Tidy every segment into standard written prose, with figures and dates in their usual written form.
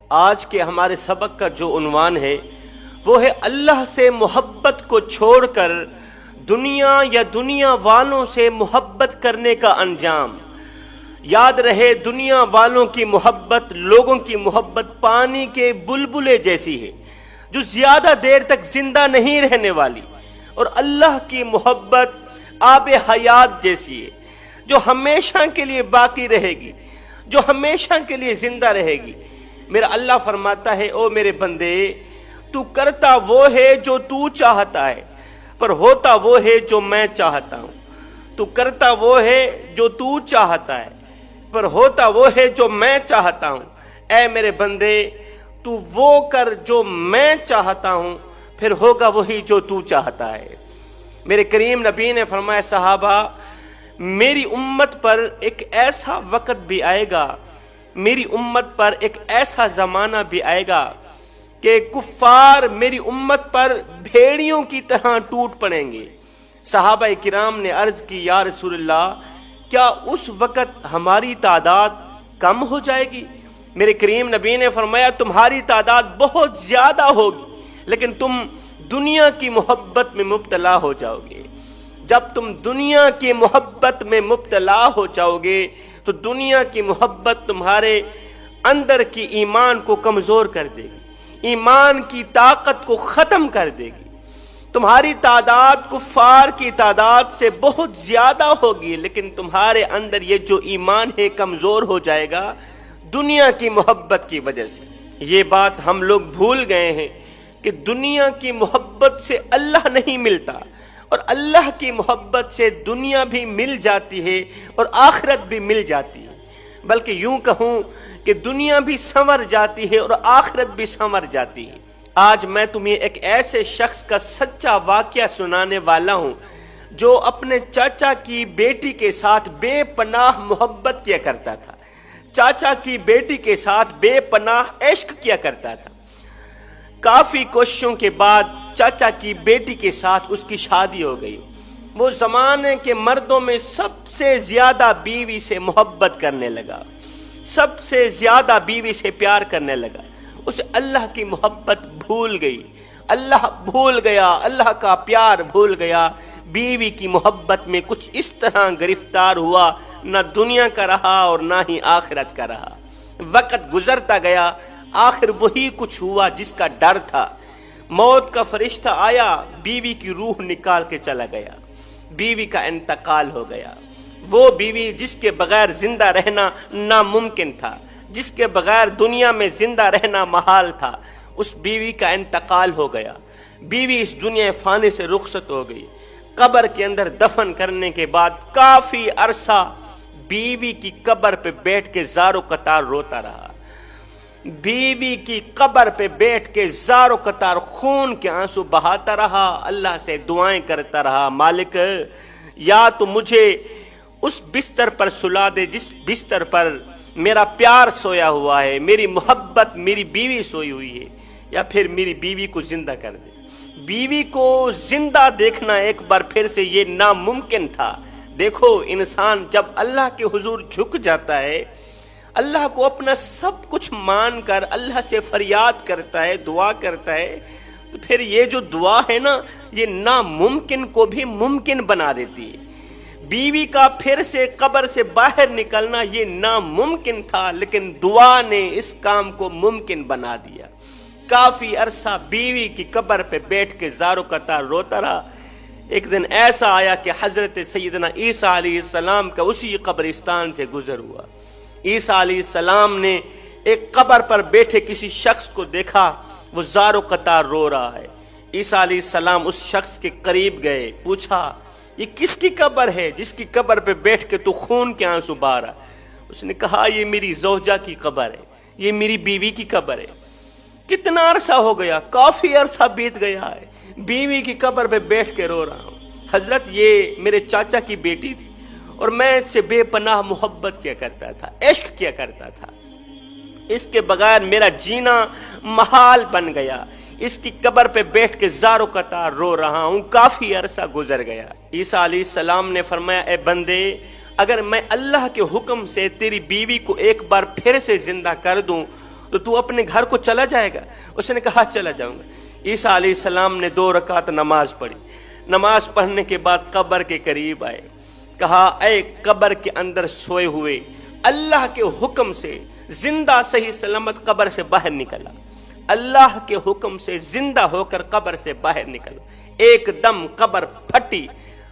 آج کے ہمارے سبق کا جو عنوان ہے وہ ہے اللہ سے محبت کو چھوڑ کر دنیا یا دنیا والوں سے محبت کرنے کا انجام۔ یاد رہے دنیا والوں کی محبت، لوگوں کی محبت پانی کے بلبلے جیسی ہے جو زیادہ دیر تک زندہ نہیں رہنے والی، اور اللہ کی محبت آب حیات جیسی ہے جو ہمیشہ کے لیے باقی رہے گی، جو ہمیشہ کے لیے زندہ رہے گی۔ میرا اللہ فرماتا ہے او میرے بندے، تو کرتا وہ ہے جو تو چاہتا ہے، پر ہوتا وہ ہے جو میں چاہتا ہوں۔ تو کرتا وہ ہے جو تو چاہتا ہے، پر ہوتا وہ ہے جو میں چاہتا ہوں۔ اے میرے بندے، تو وہ کر جو میں چاہتا ہوں، پھر ہوگا وہی جو تو چاہتا ہے۔ میرے کریم نبی نے فرمایا صحابہ، میری امت پر ایک ایسا وقت بھی آئے گا، میری امت پر ایک ایسا زمانہ بھی آئے گا کہ کفار میری امت پر بھیڑیوں کی طرح ٹوٹ پڑیں گے۔ صحابہ کرام نے عرض کی یا رسول اللہ، کیا اس وقت ہماری تعداد کم ہو جائے گی؟ میرے کریم نبی نے فرمایا تمہاری تعداد بہت زیادہ ہوگی، لیکن تم دنیا کی محبت میں مبتلا ہو جاؤ گے۔ جب تم دنیا کی محبت میں مبتلا ہو جاؤ گے تو دنیا کی محبت تمہارے اندر کی ایمان کو کمزور کر دے گی، ایمان کی طاقت کو ختم کر دے گی۔ تمہاری تعداد کفار کی تعداد سے بہت زیادہ ہوگی، لیکن تمہارے اندر یہ جو ایمان ہے کمزور ہو جائے گا دنیا کی محبت کی وجہ سے۔ یہ بات ہم لوگ بھول گئے ہیں کہ دنیا کی محبت سے اللہ نہیں ملتا، اور اللہ کی محبت سے دنیا بھی مل جاتی ہے اور آخرت بھی مل جاتی ہے، بلکہ یوں کہوں کہ دنیا بھی سنور جاتی ہے اور آخرت بھی سنور جاتی ہے۔ آج میں تمہیں ایک ایسے شخص کا سچا واقعہ سنانے والا ہوں جو اپنے چاچا کی بیٹی کے ساتھ بے پناہ محبت کیا کرتا تھا، چاچا کی بیٹی کے ساتھ بے پناہ عشق کیا کرتا تھا۔ کافی کوششوں کے بعد چاچا کی بیٹی کے ساتھ اس کی شادی ہو گئی۔ وہ زمانے کے مردوں میں سب سے زیادہ بیوی سے محبت کرنے لگا، سب سے زیادہ بیوی سے پیار کرنے لگا۔ اسے اللہ کی محبت بھول گئی، اللہ بھول گیا، اللہ کا پیار بھول گیا۔ بیوی کی محبت میں کچھ اس طرح گرفتار ہوا، نہ دنیا کا رہا اور نہ ہی آخرت کا رہا۔ وقت گزرتا گیا، آخر وہی کچھ ہوا جس کا ڈر تھا۔ موت کا فرشتہ آیا، بیوی کی روح نکال کے چلا گیا، بیوی کا انتقال ہو گیا۔ وہ بیوی جس کے بغیر زندہ رہنا ناممکن تھا، جس کے بغیر دنیا میں زندہ رہنا محال تھا، اس بیوی کا انتقال ہو گیا۔ بیوی اس دنیا فانی سے رخصت ہو گئی۔ قبر کے اندر دفن کرنے کے بعد کافی عرصہ بیوی کی قبر پہ بیٹھ کے زارو قطار روتا رہا، بیوی کی قبر پہ بیٹھ کے زارو قطار خون کے آنسو بہاتا رہا، اللہ سے دعائیں کرتا رہا، مالک یا تو مجھے اس بستر پر سلا دے جس بستر پر میرا پیار سویا ہوا ہے، میری محبت میری بیوی سوئی ہوئی ہے، یا پھر میری بیوی کو زندہ کر دے۔ بیوی کو زندہ دیکھنا ایک بار پھر سے یہ ناممکن تھا۔ دیکھو انسان جب اللہ کے حضور جھک جاتا ہے، اللہ کو اپنا سب کچھ مان کر اللہ سے فریاد کرتا ہے، دعا کرتا ہے، تو پھر یہ جو دعا ہے نا، یہ ناممکن کو بھی ممکن بنا دیتی ہے۔ بیوی کا پھر سے قبر سے باہر نکلنا یہ ناممکن تھا، لیکن دعا نے اس کام کو ممکن بنا دیا۔ کافی عرصہ بیوی کی قبر پہ بیٹھ کے زارو قطار روتا رہا۔ ایک دن ایسا آیا کہ حضرت سیدنا عیسیٰ علیہ السلام کا اسی قبرستان سے گزر ہوا۔ عیسیٰ علیہ السلام نے ایک قبر پر بیٹھے کسی شخص کو دیکھا، وہ زارو قطار رو رہا ہے۔ عیسیٰ علیہ السلام اس شخص کے قریب گئے، پوچھا یہ کس کی قبر ہے جس کی قبر پہ بیٹھ کے تو خون کے آنسو بہا رہا؟ اس نے کہا یہ میری زوجہ کی قبر ہے، یہ میری بیوی کی قبر ہے۔ کتنا عرصہ ہو گیا؟ کافی عرصہ بیت گیا ہے، بیوی کی قبر پہ بیٹھ کے رو رہا ہوں۔ حضرت یہ میرے چاچا کی بیٹی تھی اور میں اس سے بے پناہ محبت کیا کرتا تھا، عشق کیا کرتا تھا، اس کے بغیر میرا جینا محال بن گیا۔ اس کی قبر پہ بیٹھ کے زارو قطار رو رہا ہوں، کافی عرصہ گزر گیا۔ عیسیٰ علیہ السلام نے فرمایا اے بندے، اگر میں اللہ کے حکم سے تیری بیوی کو ایک بار پھر سے زندہ کر دوں تو اپنے گھر کو چلا جائے گا؟ اس نے کہا چلا جاؤں گا۔ عیسیٰ علیہ السلام نے 2 رکعت نماز پڑھی۔ نماز پڑھنے کے بعد قبر کے قریب آئے، کہا اے قبر کے اندر سوئے ہوئے، اللہ کے حکم سے زندہ صحیح سلامت قبر سے باہر نکلا، اللہ کے حکم سے زندہ ہو کر قبر سے باہر نکلا۔ ایک دم قبر پھٹی،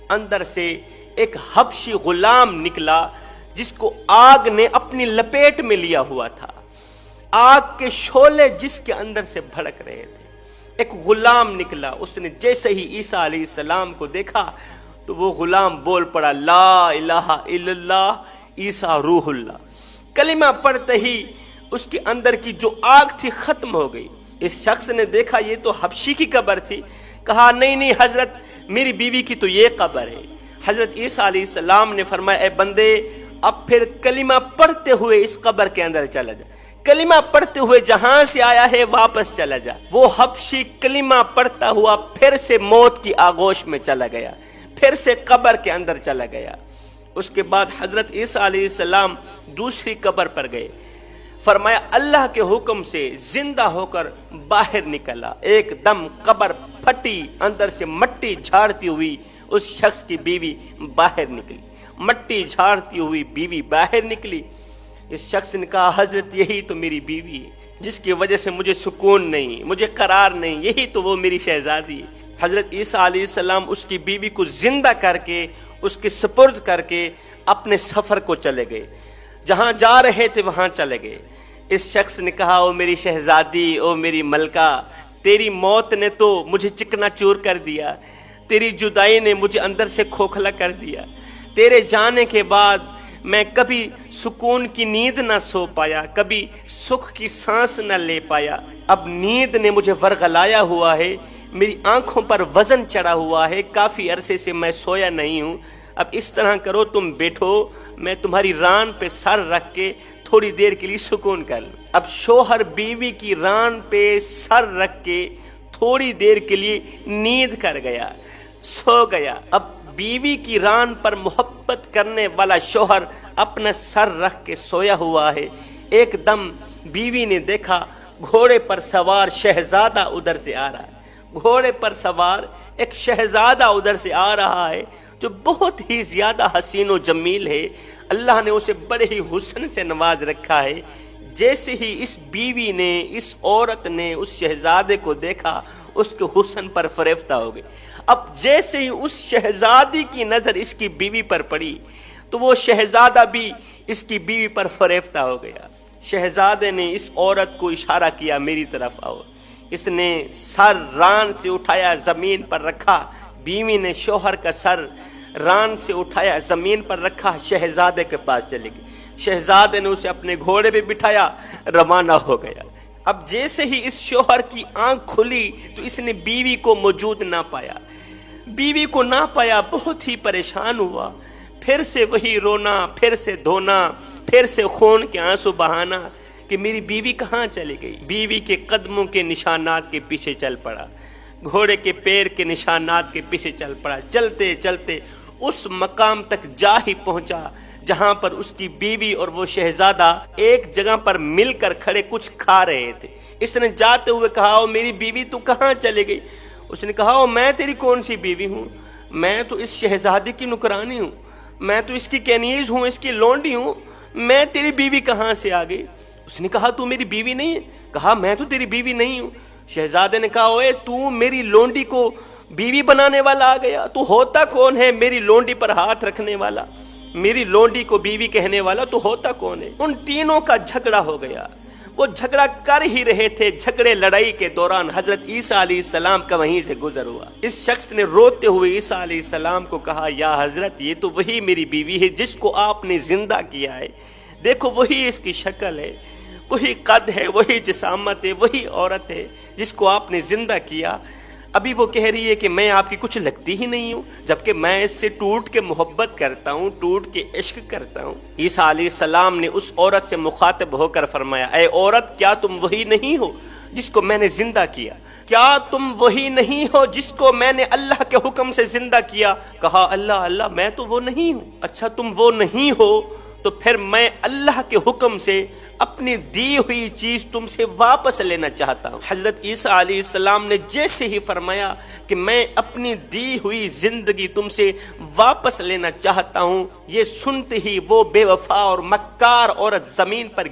اندر سے ایک حبشی غلام نکلا جس کو آگ نے اپنی لپیٹ میں لیا ہوا تھا، آگ کے شعلے جس کے اندر سے بھڑک رہے تھے۔ ایک غلام نکلا، اس نے جیسے ہی عیسیٰ علیہ السلام کو دیکھا تو وہ غلام بول پڑا لا الہ الا اللہ عیسیٰ روح اللہ۔ کلمہ پڑھتے ہی اس کے اندر کی جو آگ تھی ختم ہو گئی۔ اس شخص نے دیکھا یہ تو حبشی کی قبر تھی، کہا نہیں حضرت، میری بیوی کی تو یہ قبر ہے۔ حضرت عیسیٰ علیہ السلام نے فرمایا اے بندے، اب پھر کلمہ پڑھتے ہوئے اس قبر کے اندر چلا جا، کلمہ پڑھتے ہوئے جہاں سے آیا ہے واپس چلا جا۔ وہ حبشی کلمہ پڑھتا ہوا پھر سے موت کی آغوش میں چلا گیا، پھر سے قبر کے اندر چلا گیا۔ اس کے بعد حضرت عیسیٰ علیہ السلام دوسری قبر پر گئے، فرمایا اللہ کے حکم سے زندہ ہو کر باہر نکلا، ایک دم قبر پھٹی، اندر سے مٹی جھاڑتی ہوئی اس شخص کی بیوی باہر نکلی، مٹی جھاڑتی ہوئی بیوی باہر نکلی۔ اس شخص نے کہا حضرت یہی تو میری بیوی ہے جس کی وجہ سے مجھے سکون نہیں، مجھے قرار نہیں، یہی تو وہ میری شہزادی ہے۔ حضرت عیسیٰ علیہ السلام اس کی بیوی کو زندہ کر کے اس کے سپرد کر کے اپنے سفر کو چلے گئے، جہاں جا رہے تھے وہاں چلے گئے۔ اس شخص نے کہا او میری شہزادی، او میری ملکہ، تیری موت نے تو مجھے چکنا چور کر دیا، تیری جدائی نے مجھے اندر سے کھوکھلا کر دیا، تیرے جانے کے بعد میں کبھی سکون کی نیند نہ سو پایا، کبھی سکھ کی سانس نہ لے پایا، اب نیند نے مجھے ورغلایا ہوا ہے، میری آنکھوں پر وزن چڑھا ہوا ہے، کافی عرصے سے میں سویا نہیں ہوں، اب اس طرح کرو تم بیٹھو، میں تمہاری ران پہ سر رکھ کے تھوڑی دیر کے لیے سکون کر لوں۔ اب شوہر بیوی کی ران پہ سر رکھ کے تھوڑی دیر کے لیے نیند کر گیا، سو گیا۔ اب بیوی کی ران پر محبت کرنے والا شوہر اپنا سر رکھ کے سویا ہوا ہے، ایک دم بیوی نے دیکھا گھوڑے پر سوار شہزادہ ادھر سے آ رہا ہے، گھوڑے پر سوار ایک شہزادہ ادھر سے آ رہا ہے جو بہت ہی زیادہ حسین و جمیل ہے، اللہ نے اسے بڑے ہی حسن سے نواز رکھا ہے۔ جیسے ہی اس بیوی نے، اس عورت نے اس شہزادے کو دیکھا، اس کے حسن پر فریفتہ ہو گئی۔ اب جیسے ہی اس شہزادی کی نظر اس کی بیوی پر پڑی تو وہ شہزادہ بھی اس کی بیوی پر فریفتہ ہو گیا۔ شہزادے نے اس عورت کو اشارہ کیا میری طرف آؤ، اس نے سر ران سے اٹھایا زمین پر رکھا، بیوی نے شوہر کا سر ران سے اٹھایا زمین پر رکھا، شہزادے کے پاس چلے گئی، شہزادے نے اسے اپنے گھوڑے پہ بٹھایا، روانہ ہو گیا۔ اب جیسے ہی اس شوہر کی آنکھ کھلی تو اس نے بیوی کو موجود نہ پایا، بیوی کو نہ پایا، بہت ہی پریشان ہوا، پھر سے وہی رونا، پھر سے دھونا، پھر سے خون کے آنسو بہانا کہ میری بیوی کہاں چلی گئی۔ بیوی کے قدموں کے نشانات کے پیچھے چل پڑا، گھوڑے کے پیر کے نشانات کے پیچھے چل پڑا، چلتے چلتے اس مقام تک جا ہی پہنچا جہاں پر اس کی بیوی اور وہ شہزادہ ایک جگہ پر مل کر کھڑے کچھ کھا رہے تھے۔ اس نے جاتے ہوئے کہا او میری بیوی تو کہاں چلی گئی؟ اس نے کہا او میں تیری کون سی بیوی ہوں، میں تو اس شہزادی کی نکرانی ہوں، میں تو اس کی کنیز ہوں، اس کی لونڈی ہوں، میں تیری بیوی کہاں سے آ گئی؟ اس نے کہا تو میری بیوی نہیں ہے؟ کہا میں تو تیری بیوی نہیں ہوں۔ شہزادے نے کہا اوے تو میری لونڈی کو بیوی بنانے والا آ گیا، تو ہوتا کون ہے میری لونڈی پر ہاتھ رکھنے والا، میری لونڈی کو بیوی کہنے والا، تو ہوتا کون ہے؟ ان تینوں کا جھگڑا ہو گیا، وہ جھگڑا کر ہی رہے تھے، جھگڑے لڑائی کے دوران حضرت عیسیٰ علیہ السلام کا وہیں سے گزر ہوا۔ اس شخص نے روتے ہوئے عیسیٰ علیہ السلام کو کہا یا حضرت یہ تو وہی میری بیوی ہے جس کو آپ نے زندہ کیا ہے، دیکھو وہی اس کی شکل ہے، وہی قد ہے، وہی جسامت ہے، وہی عورت ہے جس کو آپ نے زندہ کیا۔ ابھی وہ کہہ رہی ہے کہ میں آپ کی کچھ لگتی ہی نہیں ہوں، جبکہ میں اس سے ٹوٹ کے محبت کرتا ہوں، ٹوٹ کے عشق کرتا ہوں۔ عیسیٰ علیہ السلام نے اس عورت سے مخاطب ہو کر فرمایا اے عورت کیا تم وہی نہیں ہو جس کو میں نے زندہ کیا؟ کیا تم وہی نہیں ہو جس کو میں نے اللہ کے حکم سے زندہ کیا؟ کہا اللہ اللہ میں تو وہ نہیں ہوں۔ اچھا تم وہ نہیں ہو تو پھر میں اللہ کے حکم سے اپنی دی ہوئی چیز تم سے واپس لینا چاہتا ہوں۔ حضرت عیسیٰ علیہ السلام نے جیسے ہی فرمایا کہ میں اپنی دی ہوئی زندگی تم سے واپس لینا چاہتا ہوں، یہ سنتے ہی وہ بے وفا اور مکار عورت زمین پر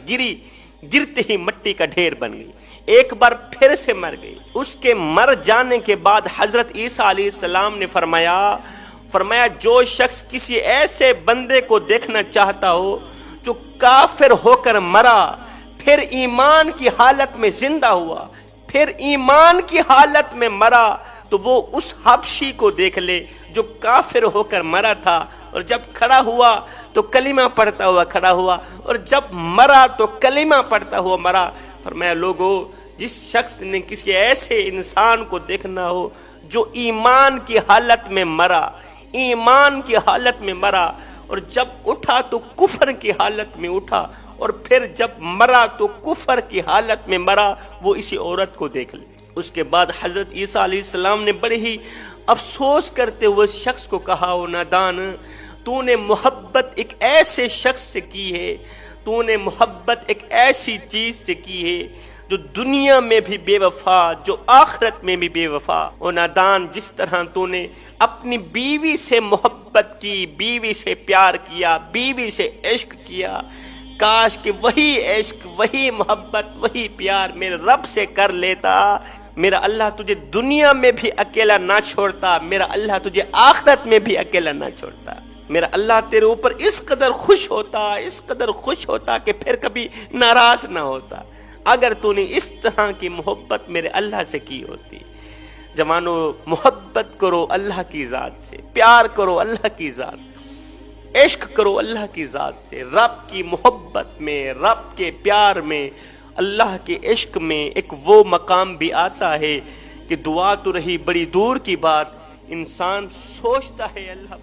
گرتے ہی مٹی کا ڈھیر بن گئی، ایک بار پھر سے مر گئی۔ اس کے مر جانے کے بعد حضرت عیسیٰ علیہ السلام نے فرمایا جو شخص کسی ایسے بندے کو دیکھنا چاہتا ہو جو کافر ہو کر مرا، پھر ایمان کی حالت میں زندہ ہوا، پھر ایمان کی حالت میں مرا، تو وہ اس حبشی کو دیکھ لے جو کافر ہو کر مرا تھا، اور جب کھڑا ہوا تو کلمہ پڑھتا ہوا کھڑا ہوا، اور جب مرا تو کلمہ پڑھتا ہوا مرا۔ فرمایا لوگو، جس شخص نے کسی ایسے انسان کو دیکھنا ہو جو ایمان کی حالت میں مرا، ایمان کی حالت میں مرا، اور جب اٹھا تو کفر کی حالت میں اٹھا، اور پھر جب مرا تو کفر کی حالت میں مرا، وہ اسی عورت کو دیکھ لے۔ اس کے بعد حضرت عیسیٰ علیہ السلام نے بڑے ہی افسوس کرتے ہوئے اس شخص کو کہا، او نادان، تو نے محبت ایک ایسے شخص سے کی ہے، تو نے محبت ایک ایسی چیز سے کی ہے جو دنیا میں بھی بے وفا، جو آخرت میں بھی بے وفا۔ او نادان، جس طرح تو نے اپنی بیوی سے محبت کی، بیوی سے پیار کیا، بیوی سے عشق کیا، کاش کہ وہی عشق، وہی محبت، وہی پیار میرے رب سے کر لیتا، میرا اللہ تجھے دنیا میں بھی اکیلا نہ چھوڑتا، میرا اللہ تجھے آخرت میں بھی اکیلا نہ چھوڑتا، میرا اللہ تیرے اوپر اس قدر خوش ہوتا، اس قدر خوش ہوتا کہ پھر کبھی ناراض نہ ہوتا، اگر تو نے اس طرح کی محبت میرے اللہ سے کی ہوتی۔ جوانو، محبت کرو اللہ کی ذات سے، پیار کرو اللہ کی ذات، عشق کرو اللہ کی ذات سے۔ رب کی محبت میں، رب کے پیار میں، اللہ کے عشق میں ایک وہ مقام بھی آتا ہے کہ دعا تو رہی بڑی دور کی بات، انسان سوچتا ہے اللہ